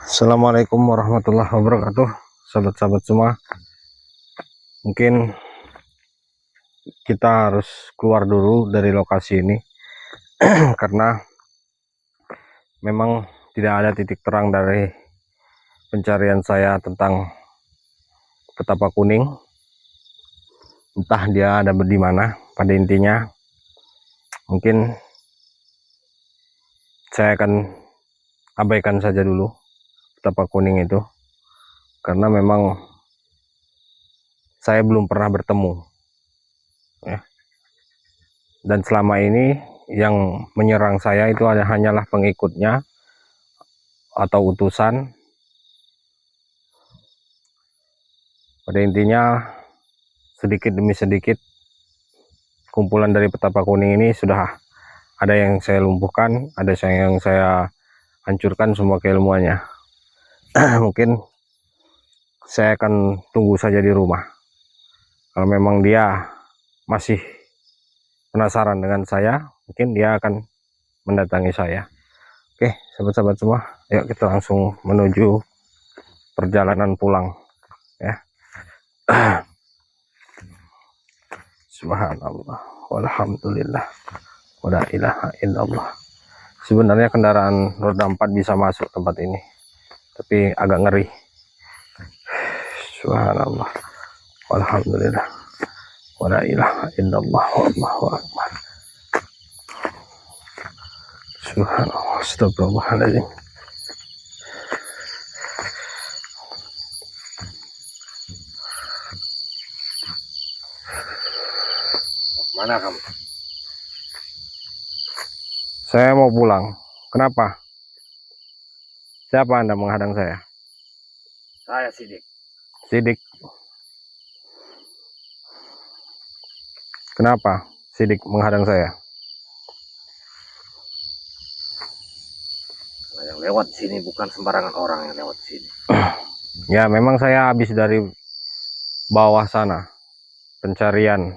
Assalamualaikum warahmatullahi wabarakatuh, sahabat-sahabat semua. Mungkin kita harus keluar dulu dari lokasi ini karena memang tidak ada titik terang dari pencarian saya tentang petapa kuning. Entah dia ada di mana. Pada intinya mungkin saya akan abaikan saja dulu petapa kuning itu, karena memang saya belum pernah bertemu ya. Dan selama ini yang menyerang saya itu hanyalah pengikutnya atau utusan. Pada intinya sedikit demi sedikit kumpulan dari petapa kuning ini sudah ada yang saya lumpuhkan, ada yang saya hancurkan semua keilmuannya. Mungkin saya akan tunggu saja di rumah. Kalau memang dia masih penasaran dengan saya, mungkin dia akan mendatangi saya. Oke, sahabat-sahabat semua, yuk kita langsung menuju perjalanan pulang ya. Subhanallah, walhamdulillah, wala ilaha illallah. Sebenarnya kendaraan roda 4 bisa masuk tempat ini, tapi agak ngeri. Subhanallah, walhamdulillah, wala ilaha illallah, wallahu akbar. Subhanallah, astagfirullahaladzim. Mana kamu? Saya mau pulang. Kenapa? Siapa Anda menghadang saya? Saya Sidik. Sidik. Kenapa Sidik menghadang saya? Nah, yang lewat sini bukan sembarangan orang yang lewat sini. Ya, memang saya habis dari bawah sana pencarian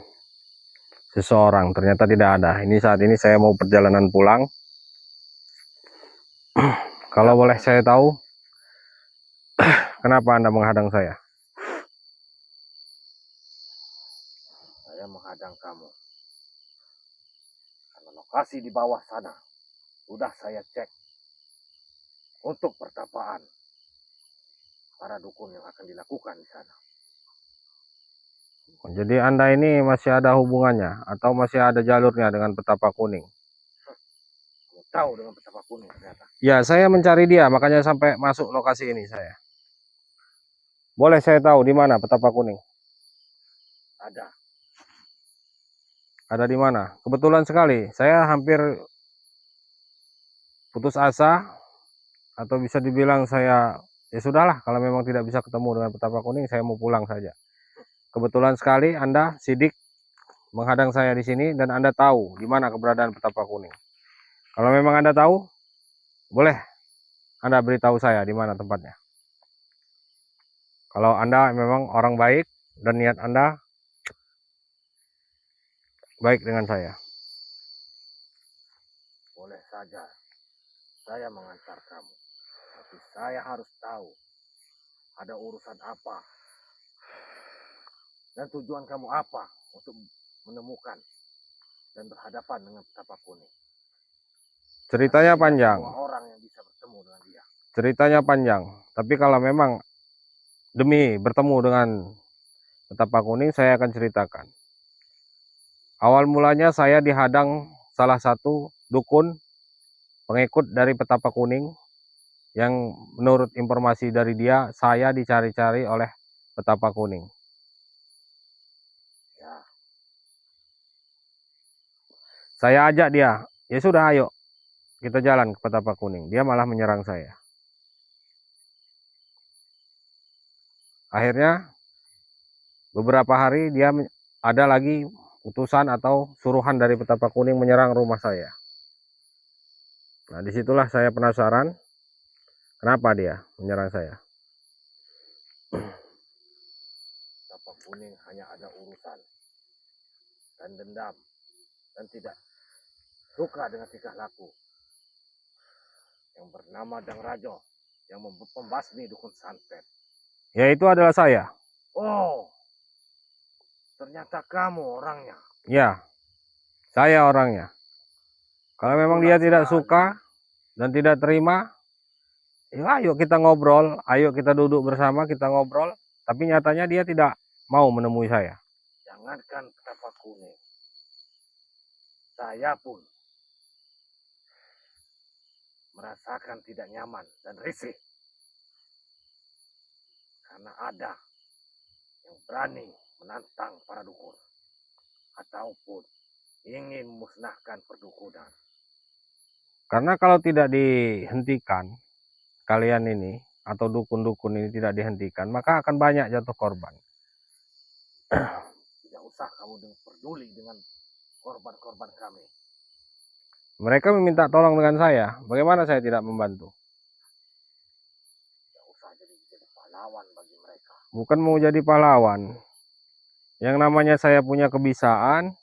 seseorang, ternyata tidak ada. Ini saat ini saya mau perjalanan pulang. Kalau boleh saya tahu, kenapa Anda menghadang saya? Saya menghadang kamu karena lokasi di bawah sana sudah saya cek untuk pertapaan para dukun yang akan dilakukan di sana. Jadi Anda ini masih ada hubungannya atau masih ada jalurnya dengan petapa kuning? Kamu tahu dengan petapa kuning ternyata. Ya, saya mencari dia, makanya sampai masuk lokasi ini saya. Boleh saya tahu di mana petapa kuning? Ada. Ada di mana? Kebetulan sekali, saya hampir putus asa, atau bisa dibilang saya, ya sudahlah, kalau memang tidak bisa ketemu dengan petapa kuning, saya mau pulang saja. Kebetulan sekali Anda, Sidik, menghadang saya di sini dan Anda tahu di mana keberadaan petapa kuning. Kalau memang Anda tahu, boleh Anda beritahu saya di mana tempatnya. Kalau Anda memang orang baik dan niat Anda baik dengan saya. Boleh saja saya mengantar kamu. Tapi saya harus tahu ada urusan apa dan tujuan kamu apa untuk menemukan dan berhadapan dengan petapa kuning. Ceritanya Tidak panjang. semua orang yang bisa bertemu dengan dia. Ceritanya panjang. Tapi kalau memang demi bertemu dengan petapa kuning, saya akan ceritakan. Awal mulanya saya dihadang salah satu dukun pengikut dari petapa kuning, yang menurut informasi dari dia, saya dicari-cari oleh petapa kuning. Ya, Saya ajak dia, ya sudah ayo kita jalan ke petapa kuning. Dia malah menyerang saya. Akhirnya beberapa hari dia ada lagi utusan atau suruhan dari petapa kuning menyerang rumah saya. Nah, disitulah saya penasaran kenapa dia menyerang saya. petapa kuning hanya ada urusan dan dendam dan tidak suka dengan tingkah laku yang bernama Dang Rajo yang membasmi dukun santet. Ya itu adalah saya. Oh, ternyata kamu orangnya. Ya, saya orangnya. Kalau memang dia Kebetulan tidak sekali. suka dan tidak terima, ya ayo kita ngobrol, ayo kita duduk bersama, kita ngobrol. Tapi nyatanya dia tidak mau menemui saya. Jangankan petapa kuning, saya pun merasakan tidak nyaman dan risih. Karena ada yang berani menantang para dukun. Ataupun ingin memusnahkan perdukunan. Karena kalau tidak dihentikan, kalian ini, atau dukun-dukun ini tidak dihentikan, maka akan banyak jatuh korban. Tidak usah kamu peduli dengan korban-korban kami. Mereka meminta tolong dengan saya, bagaimana saya tidak membantu? Tidak usah jadi pahlawan bagi mereka. Bukan mau jadi pahlawan. Yang namanya saya punya kebisaan,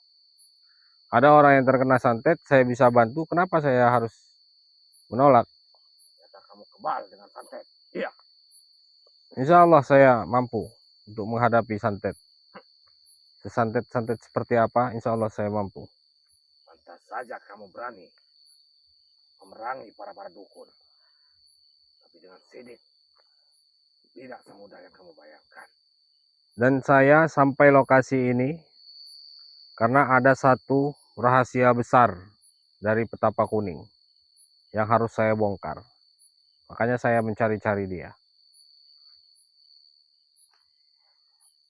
ada orang yang terkena santet, saya bisa bantu, kenapa saya harus menolak? Ternyata kamu kebal dengan santet. Iya. Insya Allah saya mampu untuk menghadapi santet. Sesantet-santet seperti apa, insya Allah saya mampu. Pantas saja kamu berani memerangi para dukun. Tapi dengan sidik, tidak semudah yang kamu bayangkan. Dan saya sampai lokasi ini karena ada satu rahasia besar dari Petapa Kuning yang harus saya bongkar. Makanya saya mencari-cari dia.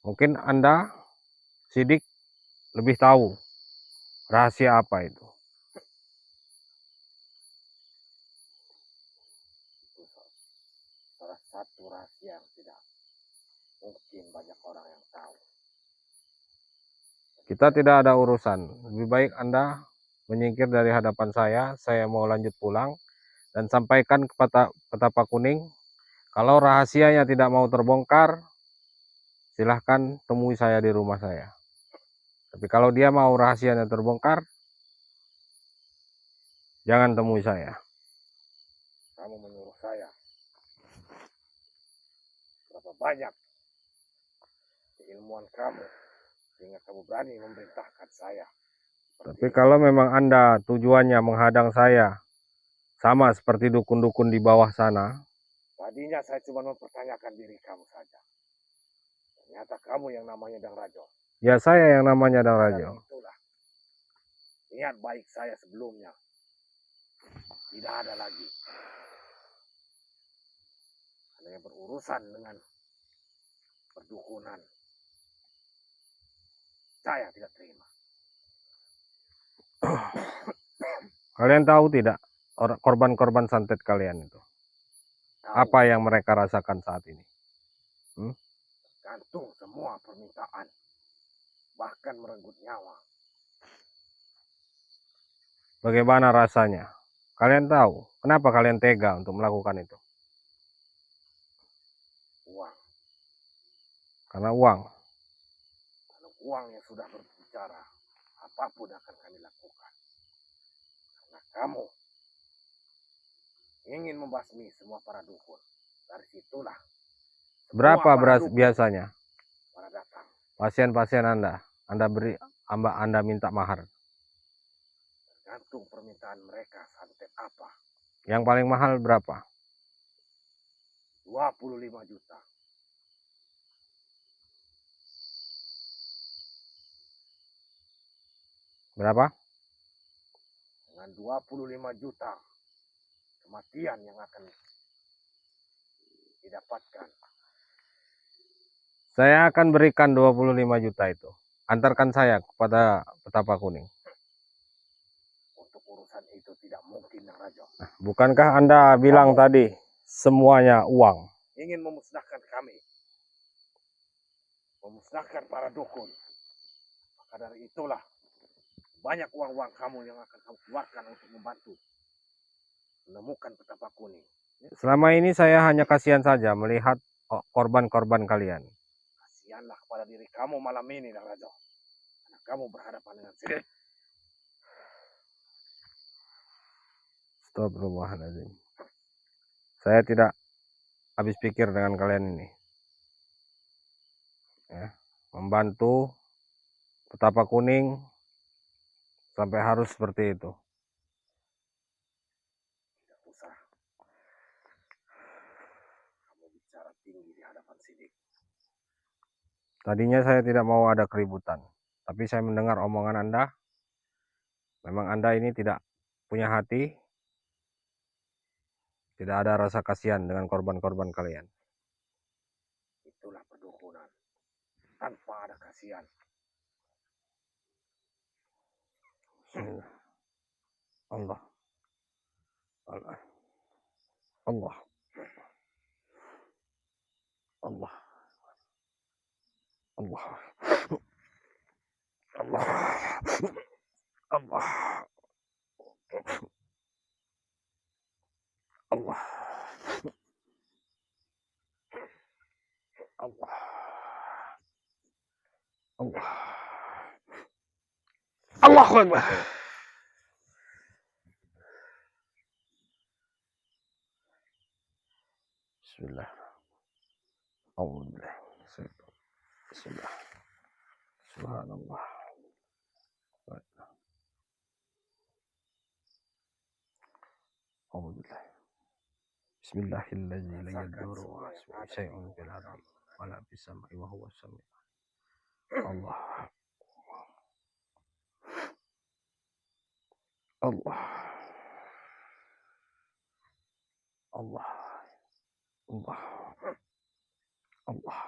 Mungkin Anda, Sidik, lebih tahu rahasia apa itu. Itu salah satu rahasia yang tidak mungkin banyak orang yang tahu. Kita tidak ada urusan. Lebih baik Anda menyingkir dari hadapan saya mau lanjut pulang. Dan sampaikan kepada Petapa Kuning, kalau rahasianya tidak mau terbongkar, silahkan temui saya di rumah saya. Tapi kalau dia mau rahasianya terbongkar, jangan temui saya. Kamu menyuruh saya berapa banyak keilmuan kamu sehingga kamu berani memerintahkan saya. Tapi kalau memang Anda tujuannya menghadang saya, sama seperti dukun-dukun di bawah sana. Tadinya saya cuma mempertanyakan diri kamu saja. Ternyata kamu yang namanya Dang Rajo. Ya saya yang namanya Dang Rajo. Itulah niat baik saya sebelumnya. Tidak ada lagi. Ada yang berurusan dengan perdukunan. Saya tidak terima. Kalian tahu tidak korban-korban santet kalian itu? Tahu, Apa yang mereka rasakan saat ini? gantung semua permintaan. Bahkan merenggut nyawa. Bagaimana rasanya? Kalian tahu kenapa kalian tega untuk melakukan itu? Uang. Karena uang. Kalau uang yang sudah berbicara, apapun akan kami lakukan. Karena kamu ingin membasmi semua para dukun. Dari situlah. Berapa biasanya? Para datang. Pasien-pasien Anda minta mahar. Tergantung permintaan mereka santet apa. Yang paling mahal berapa? 25 juta. Berapa? Dengan 25 juta kematian yang akan didapatkan. Saya akan berikan 25 juta itu. Antarkan saya kepada Petapa Kuning. Untuk urusan itu tidak mungkin, Dang Rajo. Bukankah Anda bilang tadi semuanya uang? Ingin memusnahkan kami. Memusnahkan para dukun. Maka dari itulah banyak uang-uang kamu yang akan kamu keluarkan untuk membantu menemukan Petapa Kuning. Selama ini saya hanya kasihan saja melihat korban-korban kalian. Kasihanlah kepada diri kamu malam ini, Dang Rajo. Karena kamu berhadapan dengan Sidik. Astagfirullahaladzim. Saya tidak habis pikir dengan kalian ini. Ya, membantu petapa kuning sampai harus seperti itu. Tidak usah kamu bicara tinggi di hadapan Sidik. Tadinya saya tidak mau ada keributan, tapi saya mendengar omongan Anda. Memang Anda ini tidak punya hati, tidak ada rasa kasihan dengan korban-korban kalian. Itulah perdukunan tanpa ada kasihan. Bismillah. Allah. Allah. Allah. Allah. Allah. Allah. Allah. Allah. Allah. Allah. Allahu Akbar. Bismillah. Alhamdulillah. Bismillah. Subhanallah. Alhamdulillah. Bismillahirrahmanirrahim. La yadurru wa ismuhu syai'un fil ardi wa la fis samai wa huwa as-sami'. Allah. Allah. Allah. Allah. Allah.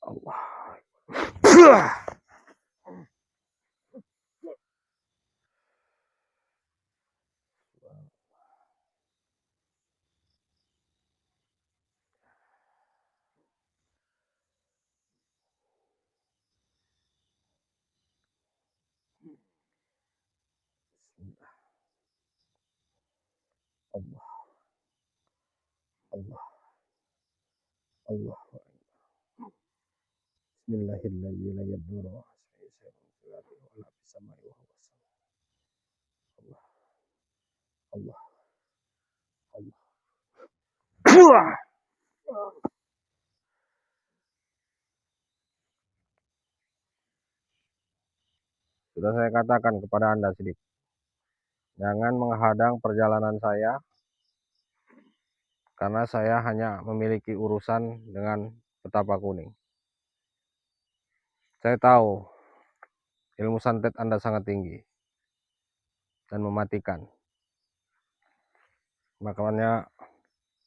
Allah. Allah. Allah. Allah. Bismillahirrahmanirrahim. La yadurru wa ismuhu syai'un fil ardi wa la fis samai wa huwa as-sami'. Allah. Allah. Allah. Sudah saya katakan kepada Anda, Sidik, jangan menghadang perjalanan saya, karena saya hanya memiliki urusan dengan petapa kuning. Saya tahu ilmu santet Anda sangat tinggi dan mematikan. Makanya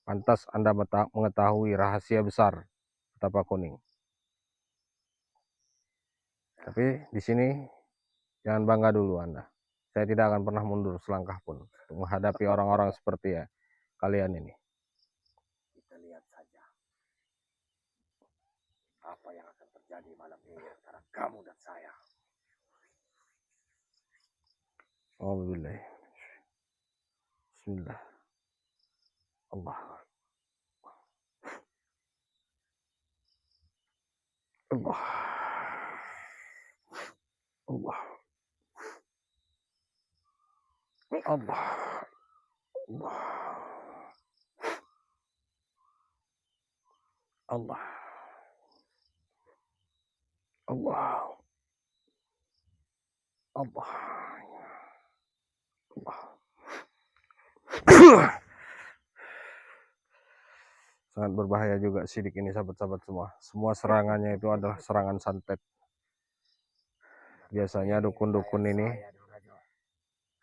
pantas Anda mengetahui rahasia besar petapa kuning. Tapi di sini jangan bangga dulu Anda. Saya tidak akan pernah mundur selangkah pun untuk menghadapi orang-orang seperti ya kalian ini. Kita lihat saja apa yang akan terjadi malam ini antara kamu dan saya. Alhamdulillah. Bismillah. Allah. Allah. Allah. Allah. Allah. Allah. Allah. Allah. Allah. Sangat berbahaya juga Sidik ini, sahabat-sahabat semua. Semua serangannya itu adalah serangan santet. Biasanya dukun-dukun ini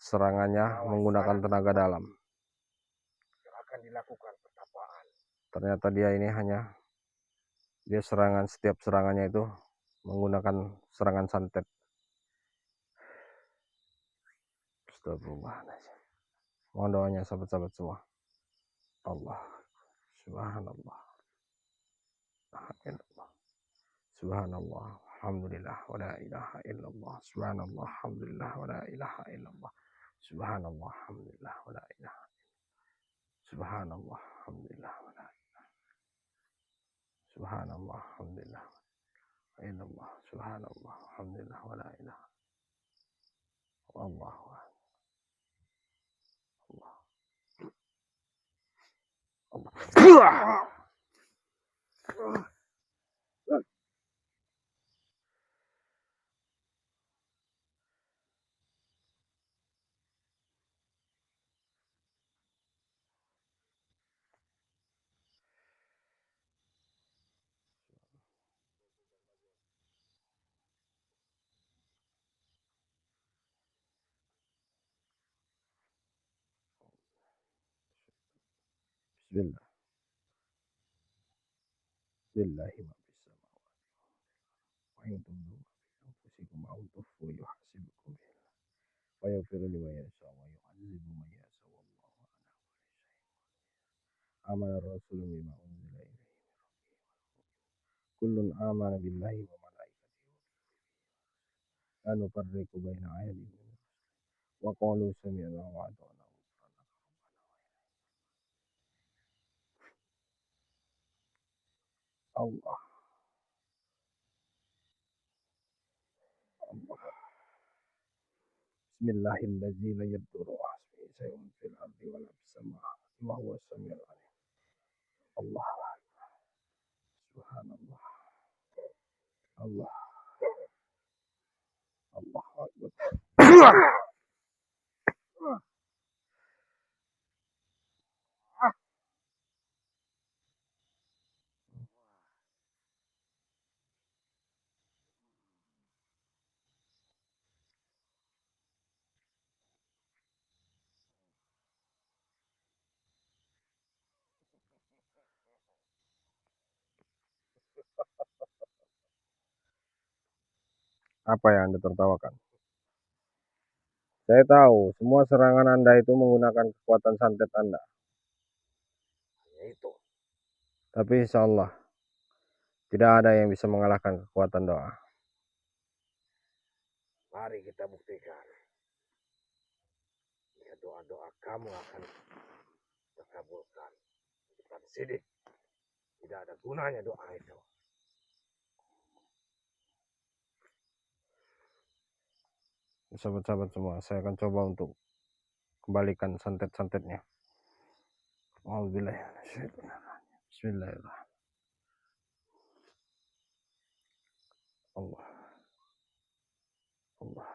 serangannya menggunakan tenaga dalam. Akan dilakukan pertapaan. Ternyata dia ini hanya setiap serangannya itu menggunakan serangan santet. Astagfirullahaladzim. Mohon doanya sahabat-sahabat semua. Allah. Subhanallah. Subhanallah. Alhamdulillah wa la ilaha illallah. Subhanallah. Alhamdulillah wa la ilaha illallah. Subhanallah. Alhamdulillah wa la ilaha. Subhanallah. Alhamdulillah wa la ilaha. Subhanallah. Alhamdulillah. Illallah. Subhanallah. Alhamdulillah wa la ilaha. Allahu akbar. Allah. Bismillah. Billahi ma fis samawati wa in tubdu anfusikum aw tukhfu yuhasibukum wa yaghfiru liman yasha wa yu'adzibu man yasha wallahu ala kulli syai'in amana rasul bima unzila ilaihi kullun amana billahi wa malaikatihi la nufarriqu baina ahadin wa qalu sami'na wa ata'na Allah. Bismillahilladzi la yadurru ma'asmihi shay'un fil ardi wa la fis samawati wa huwa as-sami'ul 'alim. Allah. Subhanallah. Allah. Allahu akbar. Apa yang Anda tertawakan? Saya tahu semua serangan Anda itu menggunakan kekuatan santet Anda. Hanya itu. Tapi insya Allah tidak ada yang bisa mengalahkan kekuatan doa. Mari kita buktikan. Jika doa-doa kamu akan terkabulkan. Bukan sidik. Tidak ada gunanya doa itu. Sahabat-sahabat semua, saya akan coba untuk kembalikan santet-santetnya. Bismillahirrahmanirrahim. Allah. Allah.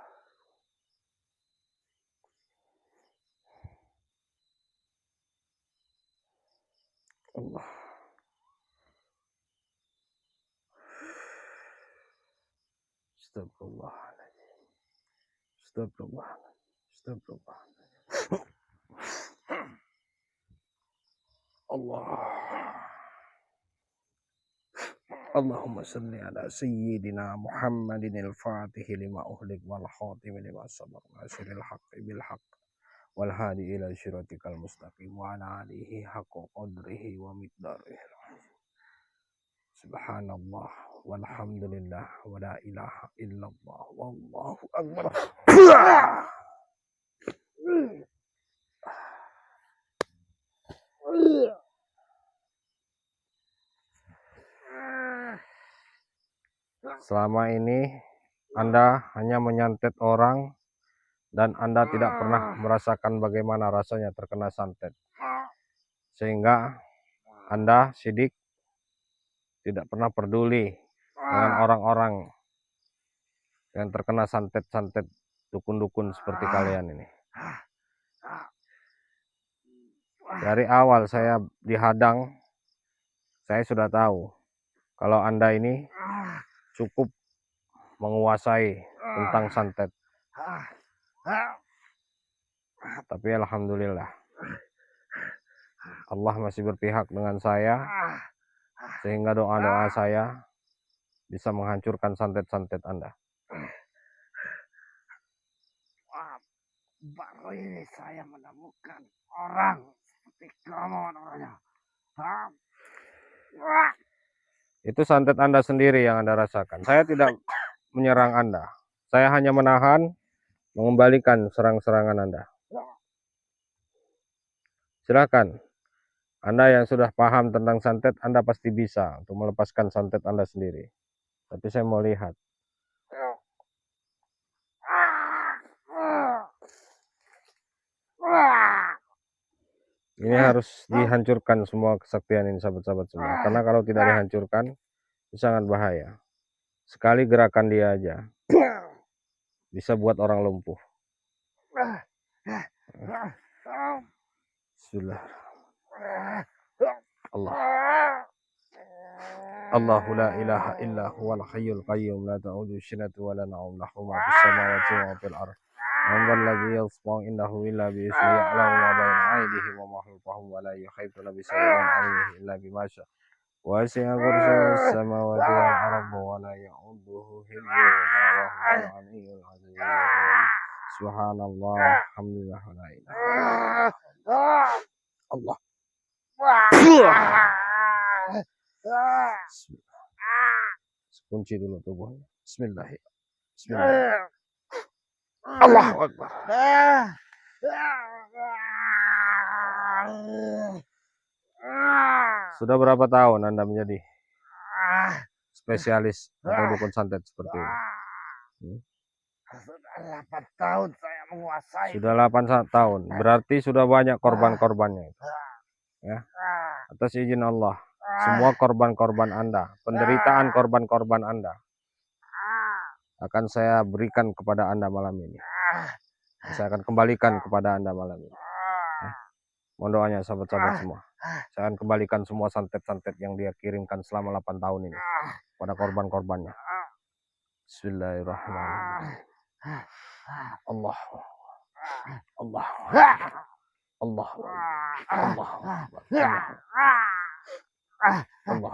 Allah. Astagfirullahaladzim. Astagfirullahaladzim. Astagfirullahaladzim. Allah. Allahumma salli ala sayyidina Muhammadin al-Fatihi lima uhlik wal khatimi lima sabaq nasiril haqqi bil haqq wal hadi ila syiratikal mustaqim wa ala alihi haqqa qadrihi wa miqdarihi. Subhanallah walhamdulillah wa la ilaha illallah wallahu akbar. Selama ini Anda hanya menyantet orang dan Anda tidak pernah merasakan bagaimana rasanya terkena santet. Sehingga Anda sidik tidak pernah peduli dengan orang-orang yang terkena santet-santet dukun-dukun seperti kalian ini. Dari awal saya dihadang, saya sudah tahu kalau Anda ini cukup menguasai tentang santet. Tapi alhamdulillah Allah masih berpihak dengan saya, sehingga doa-doa saya bisa menghancurkan santet-santet Anda. Baru ini saya menemukan orang seperti kamu namanya. Itu santet Anda sendiri yang Anda rasakan. Saya tidak menyerang Anda. Saya hanya menahan, mengembalikan serang-serangan Anda. Silakan. Anda yang sudah paham tentang santet, Anda pasti bisa untuk melepaskan santet Anda sendiri. Tapi saya mau lihat. Ini harus dihancurkan semua kesaktian ini sahabat-sahabat semua. Karena kalau tidak dihancurkan sangat bahaya. Sekali gerakan dia aja bisa buat orang lumpuh. Bismillah. Allah. Allahu la ilaha illa huwal hayyul qayyum la ta'udhu sinatu wa la na'um lahu ma fis samawati wa fil ardh. Man dhal ladzi yashfa'u indahu illa bi idhnihi ya'lamu ma bayna aydihim wa ma khalfahum wa la yuhituna bi shay'in min 'ilmihi illa bima sha'a. Wasi'a kursiyyuhus samawati wal ardh wa la ya'uduhu hifdhuhuma wa huwal 'aliyyul 'azim. Subhanallah, alhamdulillah, wa la ilaha Allah. Kunci dulu tubuhnya. Bismillahirrahmanirrahim. Allahu Akbar. Sudah berapa tahun Anda menjadi spesialis atau dukun santet seperti ini? Sudah 8 tahun saya menguasai. Sudah 8 tahun. Berarti sudah banyak korban-korbannya. Ya. Atas izin Allah, semua korban-korban Anda, penderitaan korban-korban Anda akan saya berikan kepada Anda malam ini. Saya akan kembalikan kepada Anda malam ini. Mohon doanya sahabat-sahabat semua. Saya akan kembalikan semua santet-santet yang dia kirimkan selama 8 tahun ini pada korban-korbannya. Bismillahirrahmanirrahim. Allah. Allah. Allah. Allah. Allah.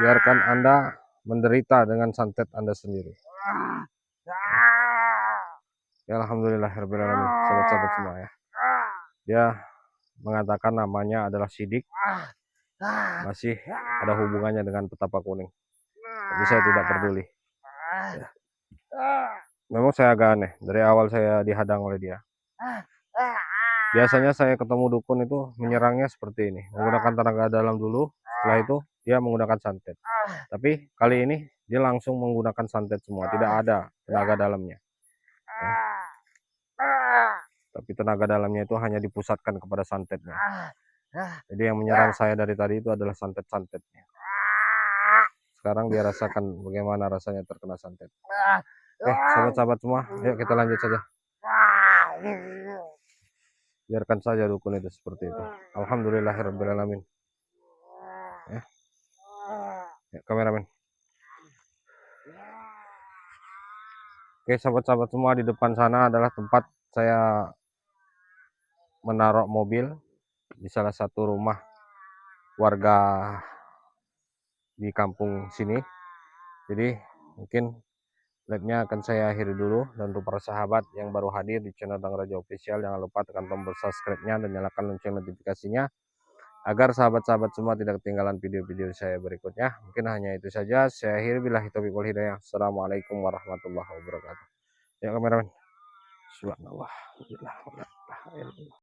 Biarkan Anda menderita dengan santet Anda sendiri. Ya alhamdulillahirrahmanirrahim, sahabat-sahabat semua ya. Dia mengatakan namanya adalah Sidik. Masih ada hubungannya dengan petapa kuning. Tapi saya tidak peduli. Ya. Memang saya agak aneh. Dari awal saya dihadang oleh dia. Biasanya saya ketemu dukun itu menyerangnya seperti ini. Menggunakan tenaga dalam dulu. Setelah itu dia menggunakan santet. Tapi kali ini dia langsung menggunakan santet semua. Tidak ada tenaga dalamnya. Ya. Tapi tenaga dalamnya itu hanya dipusatkan kepada santetnya. Jadi yang menyerang saya dari tadi itu adalah santet-santetnya. Sekarang dia rasakan bagaimana rasanya terkena santet. Sahabat-sahabat semua, yuk kita lanjut saja. Biarkan saja dukun itu seperti itu. Alhamdulillahirrahmanirrahim. Ya, kameramen. Oke, sahabat-sahabat semua, di depan sana adalah tempat saya menaruh mobil di salah satu rumah warga di kampung sini. Jadi mungkin live-nya akan saya akhiri dulu. Dan untuk para sahabat yang baru hadir di channel Dang Raja Official, jangan lupa tekan tombol subscribe-nya dan nyalakan lonceng notifikasinya agar sahabat-sahabat semua tidak ketinggalan video-video saya berikutnya. Mungkin hanya itu saja. Saya akhiri, billahi taufiq wal hidayah. Assalamualaikum warahmatullahi wabarakatuh. Ya kameramen. Subhanallah.